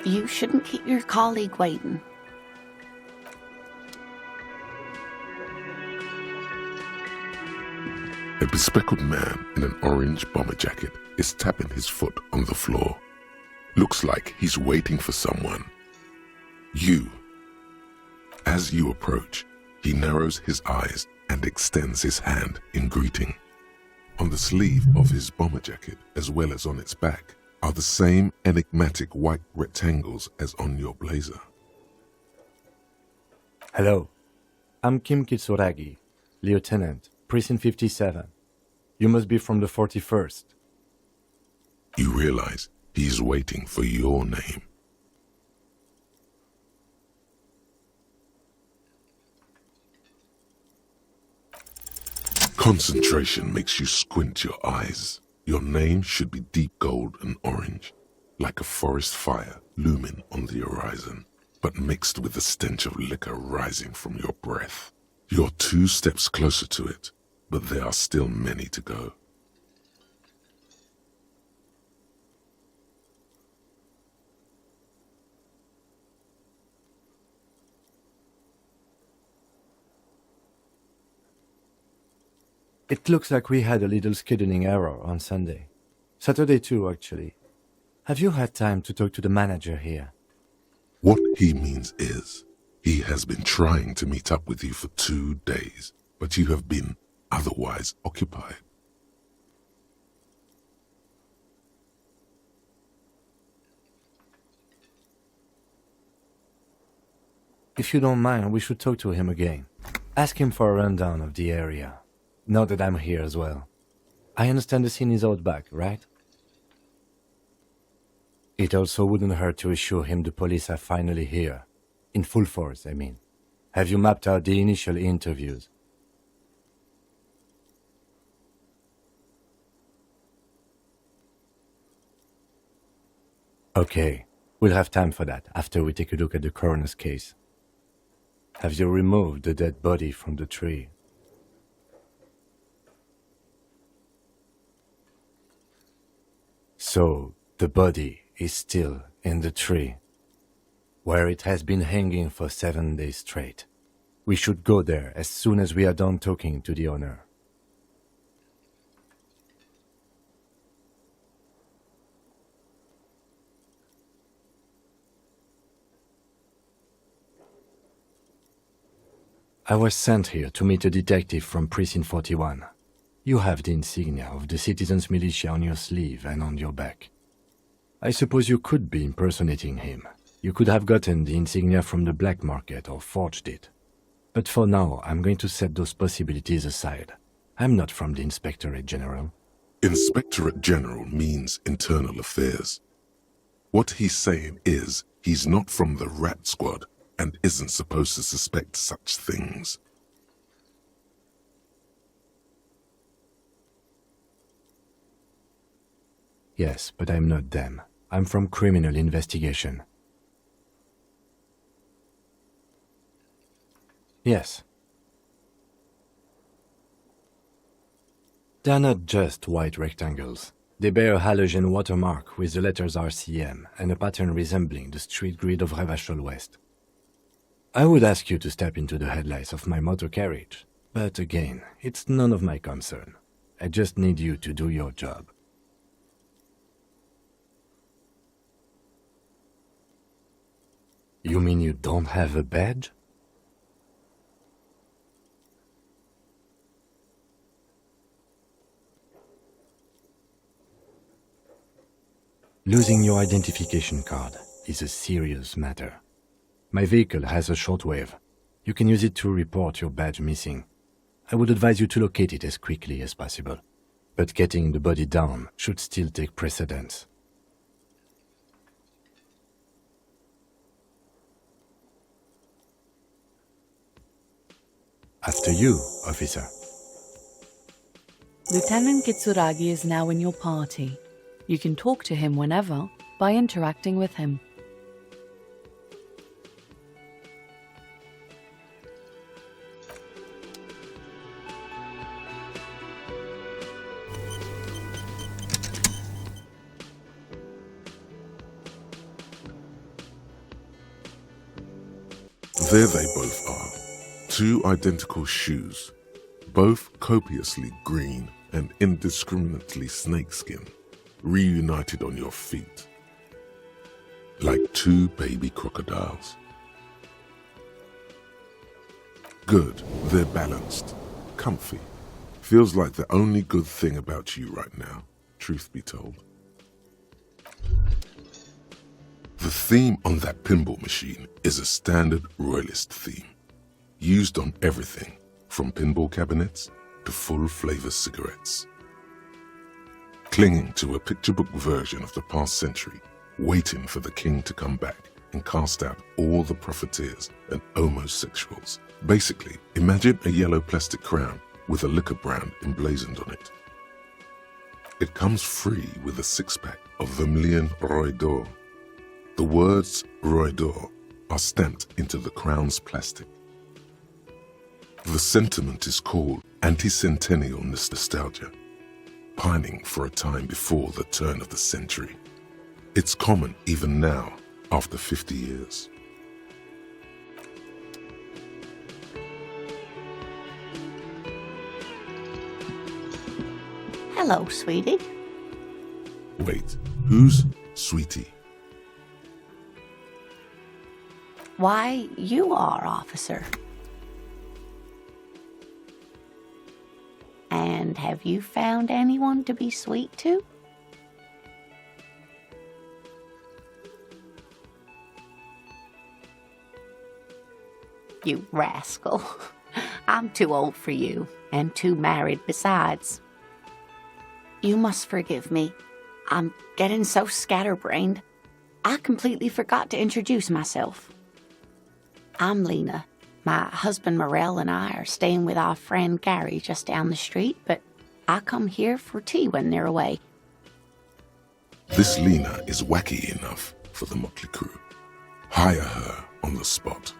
You shouldn't keep your colleague waiting. A bespectacled man in an orange bomber jacket is tapping his foot on the floor. Looks like he's waiting for someone. You. As you approach, he narrows his eyes and extends his hand in greeting. On the sleeve of his bomber jacket, as well as on its back, are the same enigmatic white rectangles as on your blazer. Hello, I'm Kim Kitsuragi, Lieutenant, Precinct 57. You must be from the 41st. You realize he is waiting for your name. Concentration makes you squint your eyes. Your name should be deep gold and orange, like a forest fire looming on the horizon, but mixed with the stench of liquor rising from your breath. You're 2 steps closer to it, but there are still many to go. It looks like we had a little scheduling error on Sunday. Saturday too, actually. Have you had time to talk to the manager here? What he means is, he has been trying to meet up with you for 2 days, but you have been otherwise occupied. If you don't mind, we should talk to him again. Ask him for a rundown of the area. Now that I'm here as well. I understand the scene is out back, right? It also wouldn't hurt to assure him the police are finally here. In full force, I mean. Have you mapped out the initial interviews? Okay, we'll have time for that after we take a look at the coroner's case. Have you removed the dead body from the tree? So, the body is still in the tree, where it has been hanging for 7 days straight. We should go there as soon as we are done talking to the owner. I was sent here to meet a detective from Precinct 41. You have the insignia of the citizens' militia on your sleeve and on your back. I suppose you could be impersonating him. You could have gotten the insignia from the black market or forged it. But for now, I'm going to set those possibilities aside. I'm not from the Inspectorate General. Inspectorate General means internal affairs. What he's saying is, he's not from the rat squad and isn't supposed to suspect such things. Yes, but I'm not them. I'm from criminal investigation. Yes. They're not just white rectangles. They bear a halogen watermark with the letters RCM and a pattern resembling the street grid of Revachol West. I would ask you to step into the headlights of my motor carriage, but again, it's none of my concern. I just need you to do your job. You mean you don't have a badge? Losing your identification card is a serious matter. My vehicle has a shortwave. You can use it to report your badge missing. I would advise you to locate it as quickly as possible. But getting the body down should still take precedence. After you, officer. Lieutenant Kitsuragi is now in your party. You can talk to him whenever by interacting with him. There they both are, two identical shoes, both copiously green and indiscriminately snakeskin, reunited on your feet, like two baby crocodiles. Good, they're balanced, comfy. Feels like the only good thing about you right now, truth be told. The theme on that pinball machine is a standard royalist theme, used on everything from pinball cabinets to full-flavor cigarettes. Clinging to a picture book version of the past century, waiting for the king to come back and cast out all the profiteers and homosexuals. Basically, imagine a yellow plastic crown with a liquor brand emblazoned on it. It comes free with a six-pack of Vermilion Roy d'Or. The words Roy d'Or are stamped into the crown's plastic. The sentiment is called anti-centennial nostalgia, pining for a time before the turn of the century. It's common even now, after 50 years. Hello, sweetie. Wait, who's Sweetie? Why, you are, officer. And have you found anyone to be sweet to? You rascal. I'm too old for you, and too married besides. You must forgive me. I'm getting so scatterbrained. I completely forgot to introduce myself. I'm Lena. My husband Morel and I are staying with our friend Gary just down the street, but I come here for tea when they're away. This Lena is wacky enough for the motley crew. Hire her on the spot.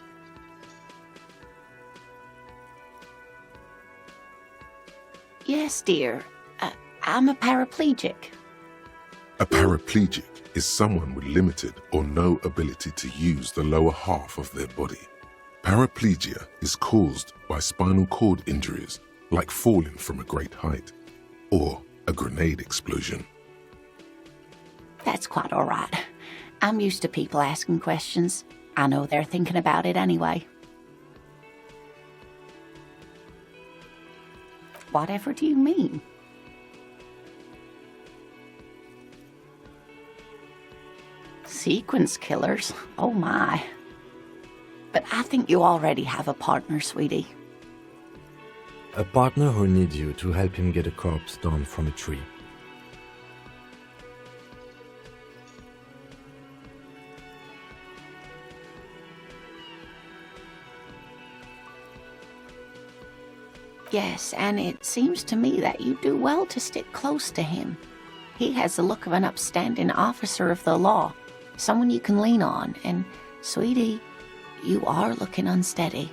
Yes, dear. I'm a paraplegic. A paraplegic is someone with limited or no ability to use the lower half of their body. Paraplegia is caused by spinal cord injuries, like falling from a great height, or a grenade explosion. That's quite all right. I'm used to people asking questions. I know they're thinking about it anyway. Whatever do you mean? Sequence killers? Oh my. But I think you already have a partner, sweetie. A partner who needs you to help him get a corpse down from a tree. Yes, and it seems to me that you do well to stick close to him. He has the look of an upstanding officer of the law, someone you can lean on, and, sweetie, you are looking unsteady.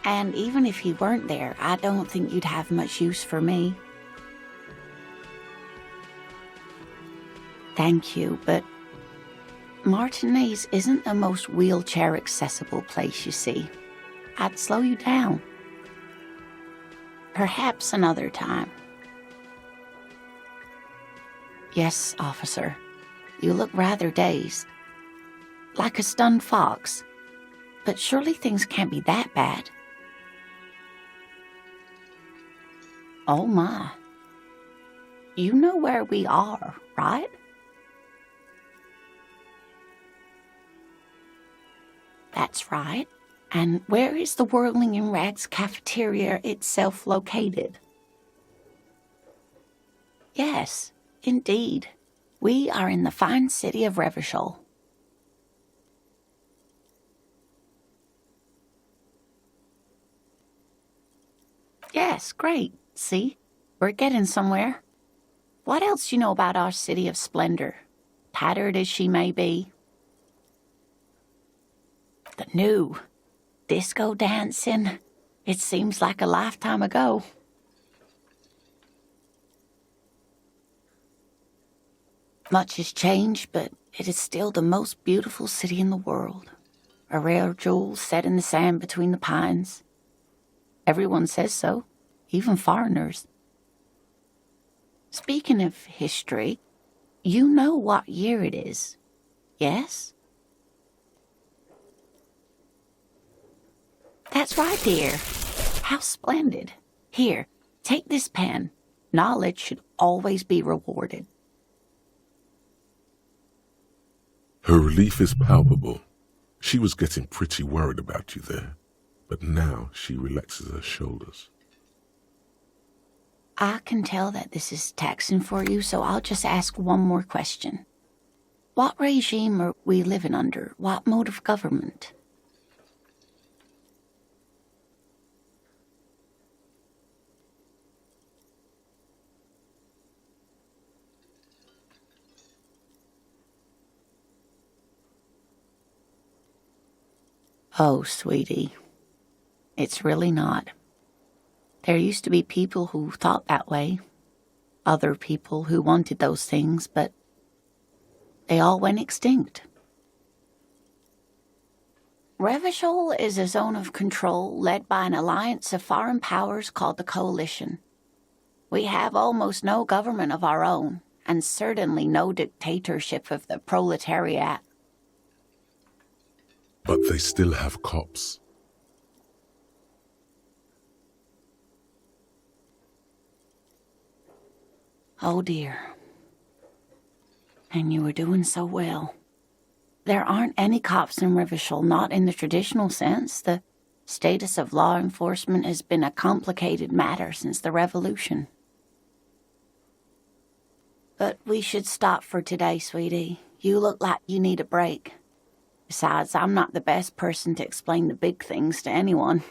And even if he weren't there, I don't think you'd have much use for me. Thank you, but Martinez isn't the most wheelchair-accessible place, you see. I'd slow you down. Perhaps another time. Yes, officer. You look rather dazed. Like a stunned fox. But surely things can't be that bad. Oh my. You know where we are, right? That's right. And where is the Whirling in Rags cafeteria itself located? Yes, indeed. We are in the fine city of Revachol. Yes, great. See, we're getting somewhere. What else you know about our city of splendor, tattered as she may be? The new disco dancing. It seems like a lifetime ago. Much has changed, but it is still the most beautiful city in the world. a rare jewel set in the sand between the pines. Everyone says so, even foreigners. Speaking of history, you know what year it is, yes? That's right, dear. How splendid. Here, take this pen. Knowledge should always be rewarded. Her relief is palpable. She was getting pretty worried about you there, but now she relaxes her shoulders. I can tell that this is taxing for you, so I'll just ask one more question. What regime are we living under? What mode of government? Oh, sweetie, it's really not. There used to be people who thought that way, other people who wanted those things, but they all went extinct. Revachol is a zone of control led by an alliance of foreign powers called the Coalition. We have almost no government of our own, and certainly no dictatorship of the proletariat. But they still have cops. Oh dear. And you were doing so well. There aren't any cops in Revachol, not in the traditional sense. The status of law enforcement has been a complicated matter since the revolution. But we should stop for today, sweetie. You look like you need a break. Besides, I'm not the best person to explain the big things to anyone.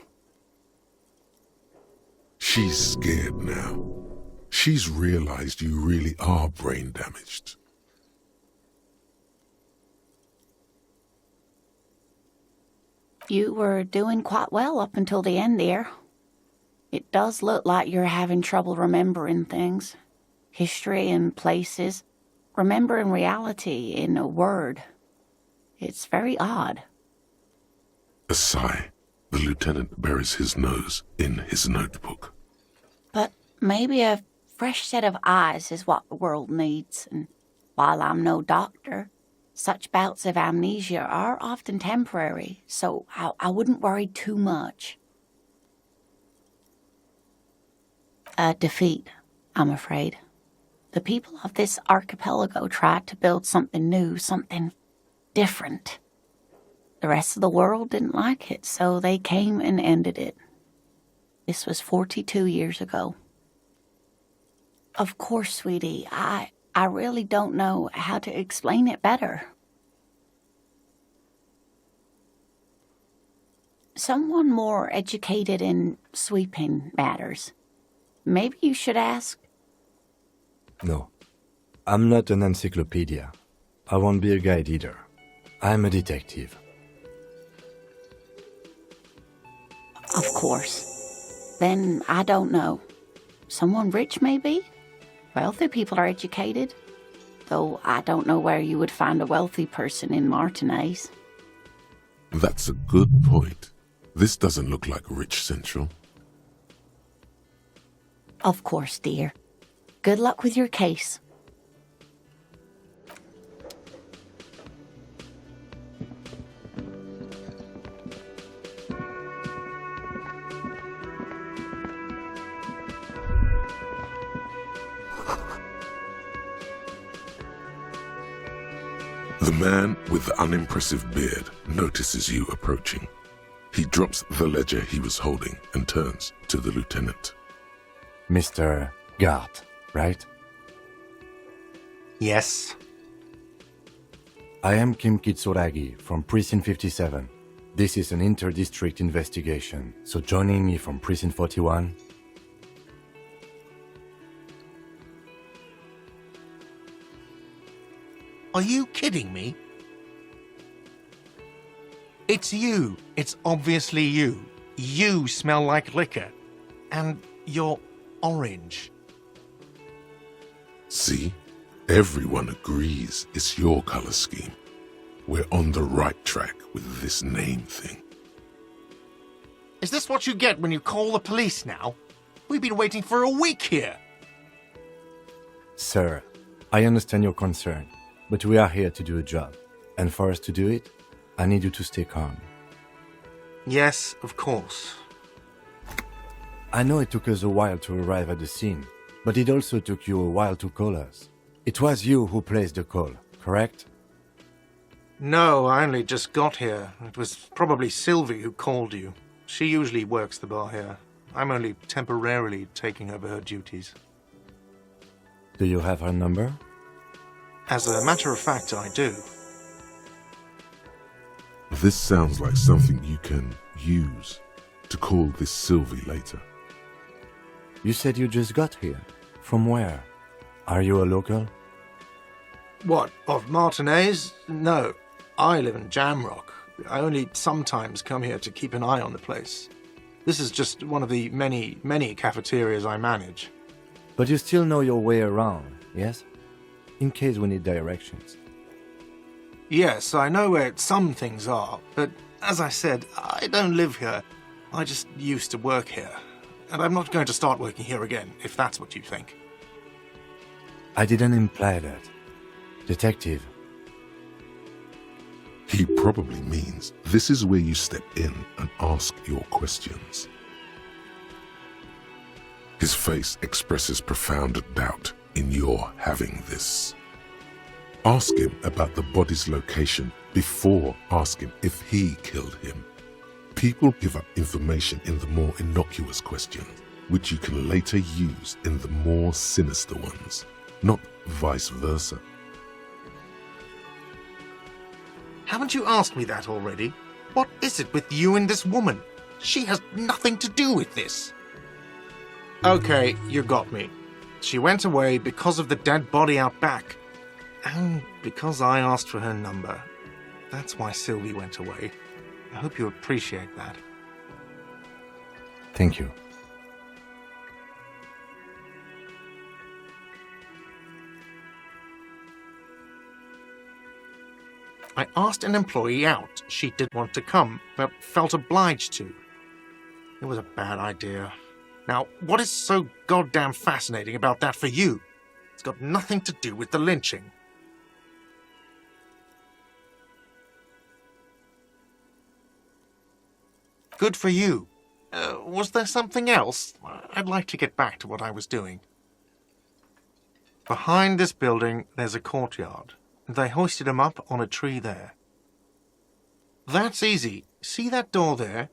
She's scared now. She's realized you really are brain damaged. You were doing quite well up until the end there. It does look like you're having trouble remembering things. History and places. Remembering reality in a word. It's very odd. A sigh. The lieutenant buries his nose in his notebook. But maybe a fresh set of eyes is what the world needs, and while I'm no doctor, such bouts of amnesia are often temporary, so I wouldn't worry too much. A defeat, I'm afraid. The people of this archipelago tried to build something new, something different. The rest of the world didn't like it, so they came and ended it. This was 42 years ago. Of course, sweetie, I really don't know how to explain it better. Someone more educated in sweeping matters. Maybe you should ask. No, I'm not an encyclopedia. I won't be a guide either. I'm a detective. Of course. Then I don't know. Someone rich, maybe? Wealthy people are educated. Though I don't know where you would find a wealthy person in Martinez. That's a good point. This doesn't look like Rich Central. Of course, dear. Good luck with your case. The man with the unimpressive beard notices you approaching. He drops the ledger he was holding and turns to the lieutenant. Mr. Gart, right? Yes. I am Kim Kitsuragi from Precinct 57. This is an inter-district investigation, so joining me from Precinct 41... Are you kidding me? It's you. It's obviously you. You smell like liquor. And you're orange. See? Everyone agrees it's your color scheme. we're on the right track with this name thing. Is this what you get when you call the police now? We've been waiting for a week here. Sir, I understand your concern, but we are here to do a job. And for us to do it, I need you to stay calm. Yes, of course. I know it took us a while to arrive at the scene, but it also took you a while to call us. It was you who placed the call, correct? No, I only just got here. It was probably Sylvie who called you. She usually works the bar here. I'm only temporarily taking over her duties. Do you have her number? As a matter of fact, I do. This sounds like something you can use to call this Sylvie later. You said you just got here. From where? Are you a local? What, of Martinez? No, I live in Jamrock. I only sometimes come here to keep an eye on the place. This is just one of the many cafeterias I manage. But you still know your way around, yes? In case we need directions. Yes, I know where some things are, but as I said, I don't live here. I just used to work here. And I'm not going to start working here again, if that's what you think. I didn't imply that. Detective. He probably means this is where you step in and ask your questions. His face expresses profound doubt in your having this. Ask him about the body's location before asking if he killed him. People give up information in the more innocuous questions, which you can later use in the more sinister ones, not vice versa. Haven't you asked me that already? What is it with you and this woman? She has nothing to do with this. Okay, you got me. She went away because of the dead body out back. And because I asked for her number. That's why Sylvie went away. I hope you appreciate that. Thank you. I asked an employee out. She didn't want to come, but felt obliged to. It was a bad idea. Now, what is so goddamn fascinating about that for you? It's got nothing to do with the lynching. Good for you. Was there something else? I'd like to get back to what I was doing. Behind this building, there's a courtyard. They hoisted him up on a tree there. That's easy. See that door there?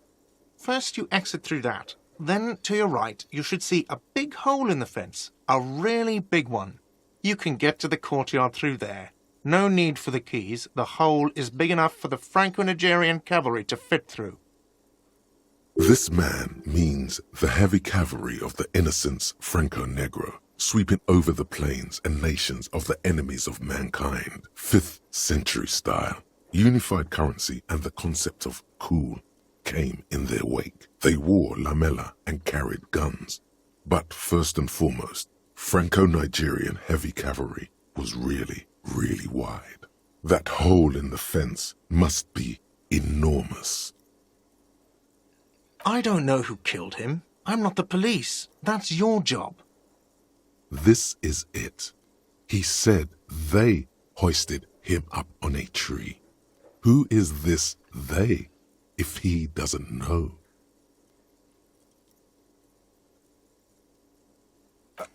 First you exit through that. Then, to your right, you should see a big hole in the fence. A really big one. You can get to the courtyard through there. No need for the keys. The hole is big enough for the Franco-Nigerian cavalry to fit through. This man means the heavy cavalry of the innocents Franco-Negro, sweeping over the plains and nations of the enemies of mankind, 5th century style. Unified currency and the concept of cool came in their wake. They wore lamella and carried guns. But first and foremost, Franco-Nigerian heavy cavalry was really, really wide. That hole in the fence must be enormous. I don't know who killed him. I'm not the police. That's your job. This is it. He said they hoisted him up on a tree. Who is this they, if he doesn't know?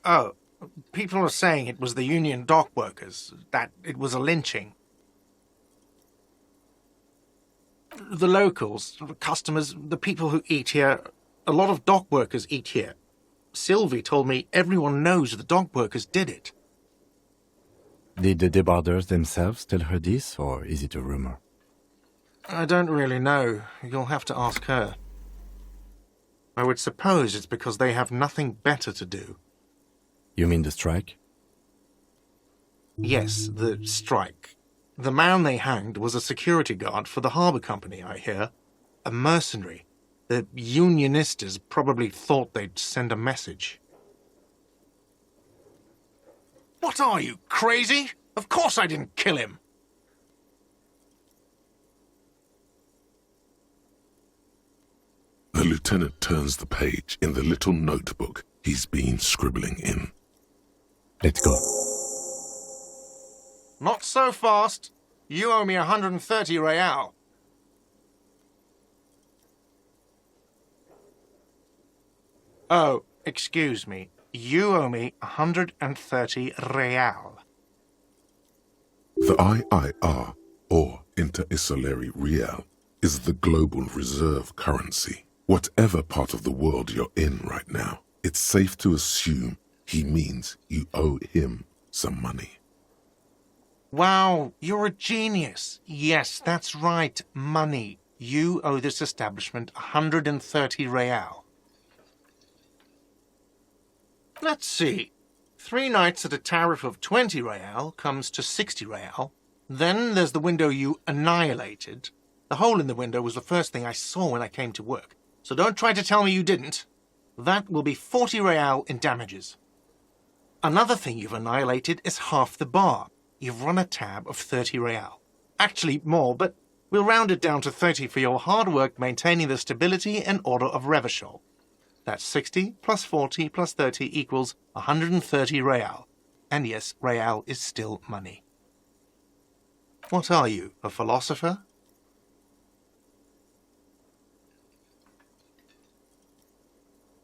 Oh, people are saying it was the union dock workers, that it was a lynching. The locals, the customers, the people who eat here, a lot of dock workers eat here. Sylvie told me everyone knows the dock workers did it. Did the debarders themselves tell her this, or is it a rumor? I don't really know. You'll have to ask her. I would suppose it's because they have nothing better to do. You mean the strike? Yes, the strike. The man they hanged was a security guard for the harbour company, I hear. A mercenary. The unionistas probably thought they'd send a message. What are you, crazy? Of course I didn't kill him. lieutenant turns the page in the little notebook he's been scribbling in. Let's go. Not so fast. You owe me 130 real. Oh, excuse me. You owe me 130 real. The IIR, or Inter-Isolary Real, is the global reserve currency. Whatever part of the world you're in right now, it's safe to assume he means you owe him some money. Wow, you're a genius. Yes, that's right, money. You owe this establishment 130 real. Let's see. 3 nights at a tariff of 20 real comes to 60 real. Then there's the window you annihilated. The hole in the window was the first thing I saw when I came to work. So don't try to tell me you didn't. That will be 40 real in damages. Another thing you've annihilated is half the bar. You've run a tab of 30 real. Actually more, but we'll round it down to 30 for your hard work maintaining the stability and order of Revachol. That's 60 plus 40 plus 30 equals 130 real. And yes, real is still money. What are you, a philosopher?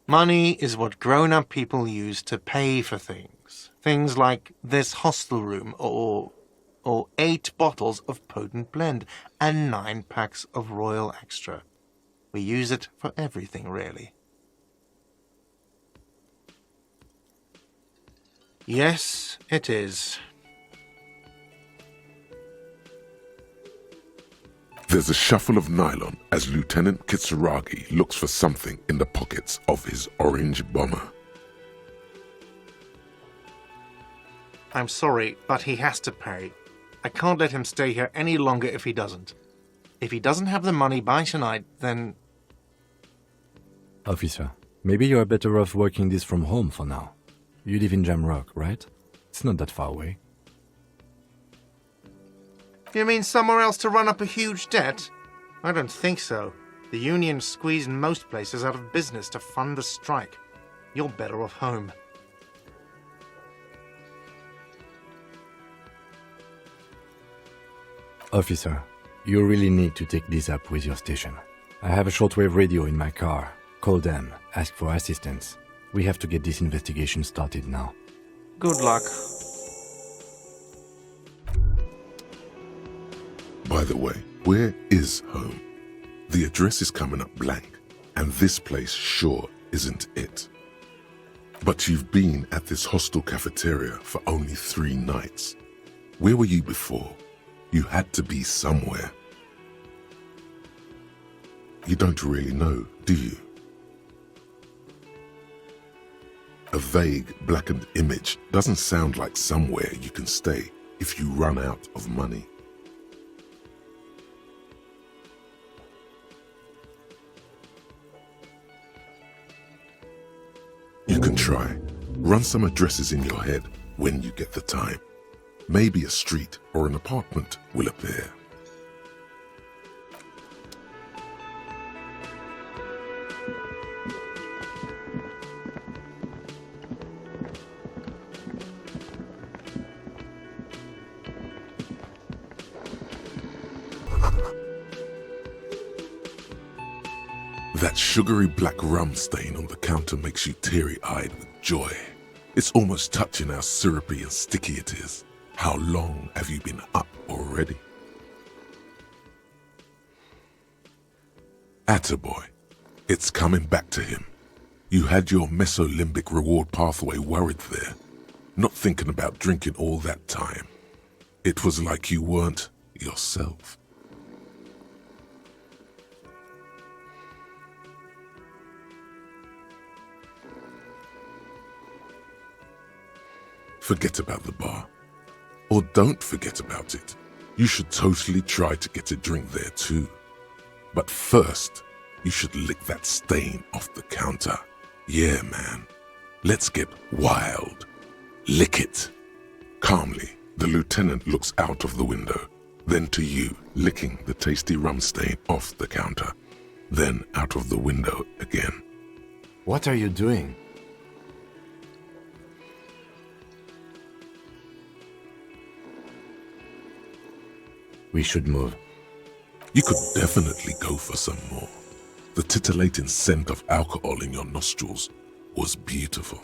Money is what grown-up people use to pay for things. Things like this hostel room or 8 bottles of potent blend and 9 packs of Royal Extra. We use it for everything, really. Yes, it is. There's a shuffle of nylon as Lieutenant Kitsuragi looks for something in the pockets of his orange bomber. I'm sorry, but he has to pay. I can't let him stay here any longer if he doesn't. If he doesn't have the money by tonight, then... Officer, maybe you are better off working this from home for now. You live in Jamrock, right? It's not that far away. You mean somewhere else to run up a huge debt? I don't think so. The union squeezed most places out of business to fund the strike. You're better off home. Officer, you really need to take this up with your station. I have a shortwave radio in my car. Call them, ask for assistance. We have to get this investigation started now. Good luck. By the way, where is home? The address is coming up blank, and this place sure isn't it. But you've been at this hostel cafeteria for only 3 nights. Where were you before? You had to be somewhere. You don't really know, do you? A vague, blackened image doesn't sound like somewhere you can stay if you run out of money. You can try. Run some addresses in your head when you get the time. Maybe a street or an apartment will appear. That sugary black rum stain on the counter makes you teary-eyed with joy. It's almost touching how syrupy and sticky it is. How long have you been up already? Attaboy. It's coming back to him. You had your mesolimbic reward pathway worried there, not thinking about drinking all that time. It was like you weren't yourself. Forget about the bar. Or don't forget about it. You should totally try to get a drink there too. But first, you should lick that stain off the counter. Yeah, man. Let's get wild. Lick it. Calmly, the lieutenant looks out of the window, then to you, licking the tasty rum stain off the counter. then out of the window again. What are you doing? We should move. You could definitely go for some more. The titillating scent of alcohol in your nostrils was beautiful.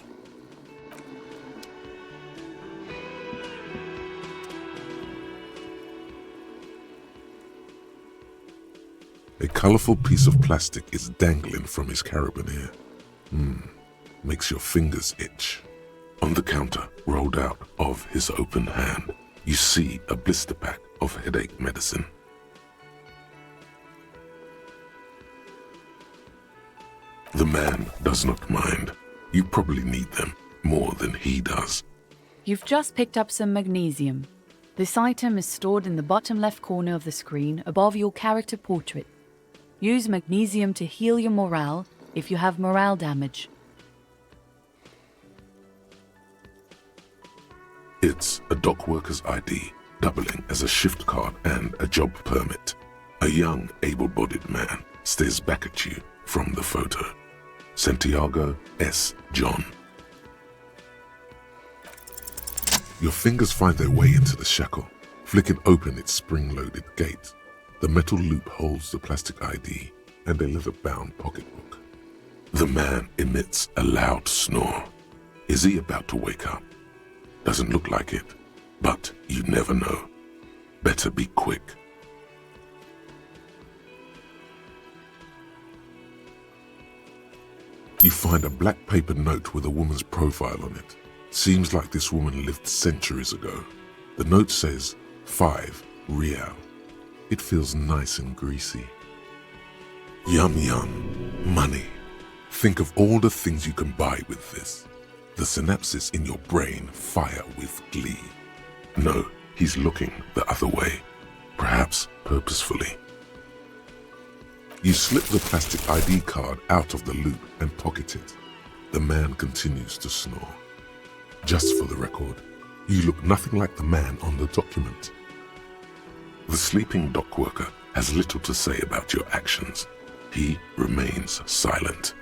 A colorful piece of plastic is dangling from his carabiner. Makes your fingers itch. On the counter, rolled out of his open hand, you see a blister pack of headache medicine. The man does not mind. You probably need them more than he does. You've just picked up some magnesium. This item is stored in the bottom left corner of the screen above your character portrait. Use magnesium to heal your morale if you have morale damage. It's a dock worker's ID, doubling as a shift card and a job permit. A young, able-bodied man stares back at you from the photo. Santiago S. John. Your fingers find their way into the shackle, flicking open its spring-loaded gate. The metal loop holds the plastic ID and a leather-bound pocketbook. The man emits a loud snore. Is he about to wake up? Doesn't look like it, but you never know. Better be quick. You find a black paper note with a woman's profile on it. Seems like this woman lived centuries ago. The note says 5 real. It feels nice and greasy. Yum yum, money. Think of all the things you can buy with this. The synapses in your brain fire with glee. No, he's looking the other way, perhaps purposefully. You slip the plastic ID card out of the loop and pocket it. The man continues to snore. Just for the record, you look nothing like the man on the document. The sleeping dock worker has little to say about your actions. He remains silent.